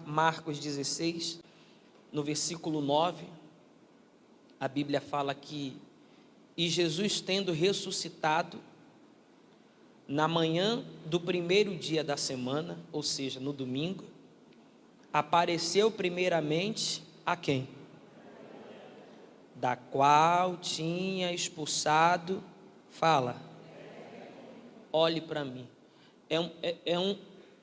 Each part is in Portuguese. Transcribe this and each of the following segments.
Marcos 16, no versículo 9, a Bíblia fala que: e Jesus, tendo ressuscitado, na manhã do primeiro dia da semana, ou seja, no domingo, apareceu primeiramente a quem? Da qual tinha expulsado, fala, olhe para mim.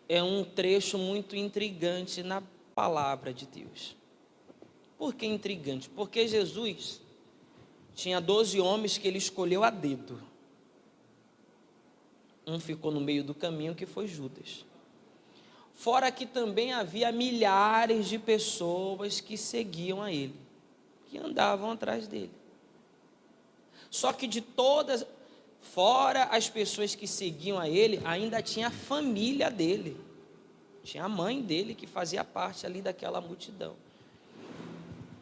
É um trecho muito intrigante na palavra de Deus. Por que intrigante? Porque Jesus tinha 12 homens que ele escolheu a dedo. Um ficou no meio do caminho, que foi Judas. Fora que também havia milhares de pessoas que seguiam a ele, que andavam atrás dele. Só que de todas, fora as pessoas que seguiam a ele, ainda tinha a família dele. Tinha a mãe dele que fazia parte ali daquela multidão.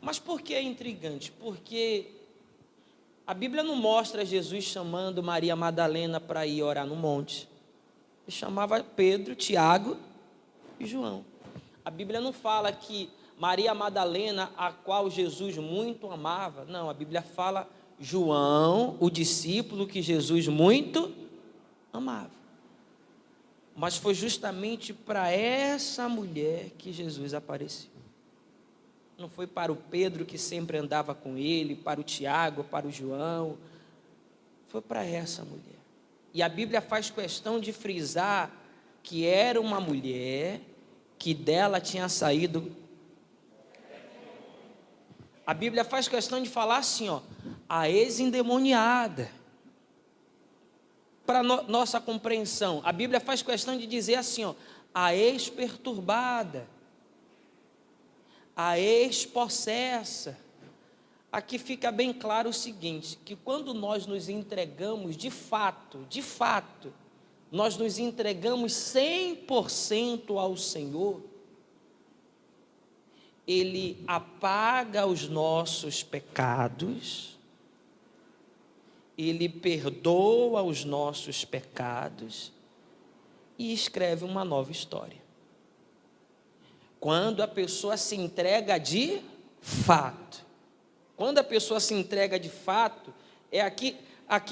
Mas por que é intrigante? Porque a Bíblia não mostra Jesus chamando Maria Madalena para ir orar no monte. Ele chamava Pedro, Tiago e João. A Bíblia não fala que Maria Madalena, a qual Jesus muito amava. Não, a Bíblia fala João, o discípulo que Jesus muito amava. Mas foi justamente para essa mulher que Jesus apareceu. Não foi para o Pedro, que sempre andava com ele, para o Tiago, para o João. Foi para essa mulher. E a Bíblia faz questão de frisar que era uma mulher que dela tinha saído. A Bíblia faz questão de falar assim, ó, a ex-endemoniada. Para nossa compreensão, a Bíblia faz questão de dizer assim, ó, a ex-perturbada, a ex-possessa. Aqui fica bem claro o seguinte, que quando nós nos entregamos de fato, nós nos entregamos 100% ao Senhor, Ele apaga os nossos pecados, Ele perdoa os nossos pecados e escreve uma nova história. Quando a pessoa se entrega de fato. Quando a pessoa se entrega de fato, é aqui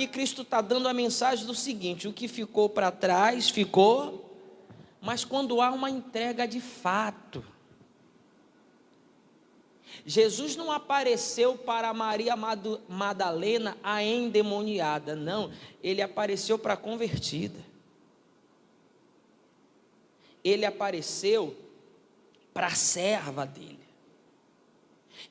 Cristo está dando a mensagem do seguinte: o que ficou para trás, ficou, mas quando há uma entrega de fato. Jesus não apareceu para Maria Madalena, a endemoniada, não, ele apareceu para a convertida. Ele apareceu para a serva dele.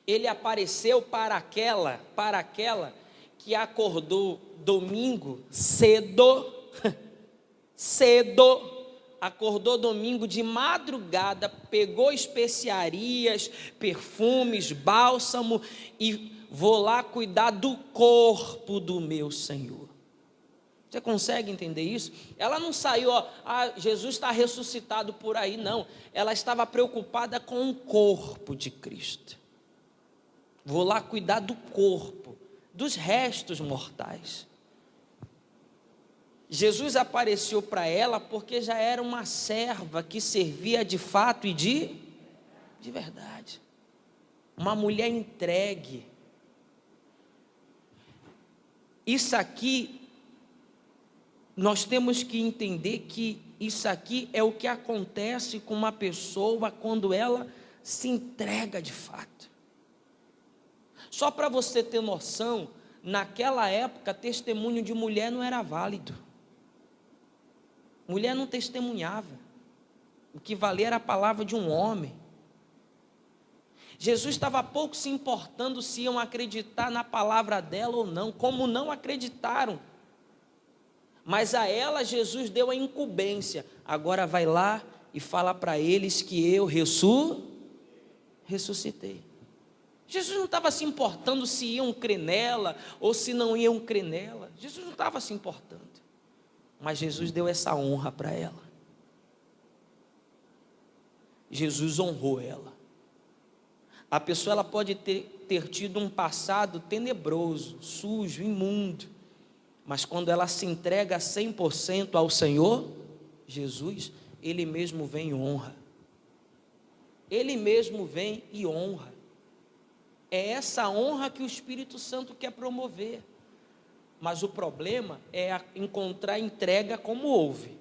Ele apareceu para aquela que acordou domingo cedo, acordou domingo de madrugada, pegou especiarias, perfumes, bálsamo e vou lá cuidar do corpo do meu Senhor. Você consegue entender isso? Ela não saiu, Jesus está ressuscitado por aí, não. Ela estava preocupada com o corpo de Cristo. Vou lá cuidar do corpo, dos restos mortais. Jesus apareceu para ela porque já era uma serva que servia de fato e de verdade. Uma mulher entregue. Isso aqui, nós temos que entender que isso aqui é o que acontece com uma pessoa quando ela se entrega de fato. Só para você ter noção, naquela época, testemunho de mulher não era válido. Mulher não testemunhava. O que valia era a palavra de um homem. Jesus estava pouco se importando se iam acreditar na palavra dela ou não, como não acreditaram. Mas a ela Jesus deu a incumbência. Agora vai lá e fala para eles que eu ressuscitei. Jesus não estava se importando se iam crer nela ou se não iam crer nela. Jesus não estava se importando. Mas Jesus deu essa honra para ela. Jesus honrou ela. A pessoa ela pode ter tido um passado tenebroso, sujo, imundo. Mas quando ela se entrega 100% ao Senhor, Jesus, Ele mesmo vem e honra. Ele mesmo vem e honra. É essa honra que o Espírito Santo quer promover. Mas o problema é encontrar entrega como houve.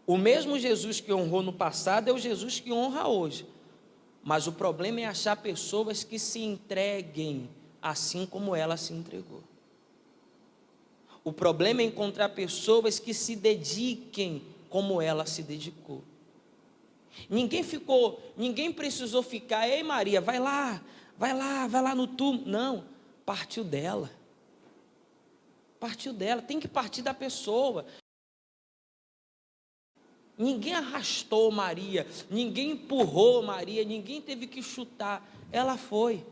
O mesmo Jesus que honrou no passado é o Jesus que honra hoje. Mas o problema é achar pessoas que se entreguem assim como ela se entregou. O problema é encontrar pessoas que se dediquem como ela se dedicou. Ninguém precisou ficar, ei Maria, vai lá no túmulo. Não, partiu dela. Partiu dela, tem que partir da pessoa. Ninguém arrastou Maria, ninguém empurrou Maria, ninguém teve que chutar. Ela foi,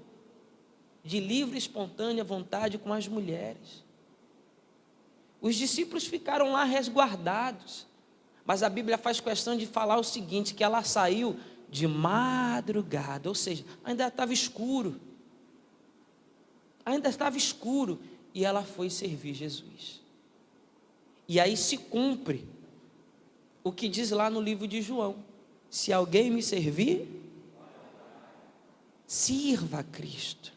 de livre e espontânea vontade, com as mulheres. Os discípulos ficaram lá resguardados, mas a Bíblia faz questão de falar o seguinte, que ela saiu de madrugada, ou seja, ainda estava escuro, e ela foi servir Jesus. E aí se cumpre o que diz lá no livro de João: se alguém me servir, sirva a Cristo.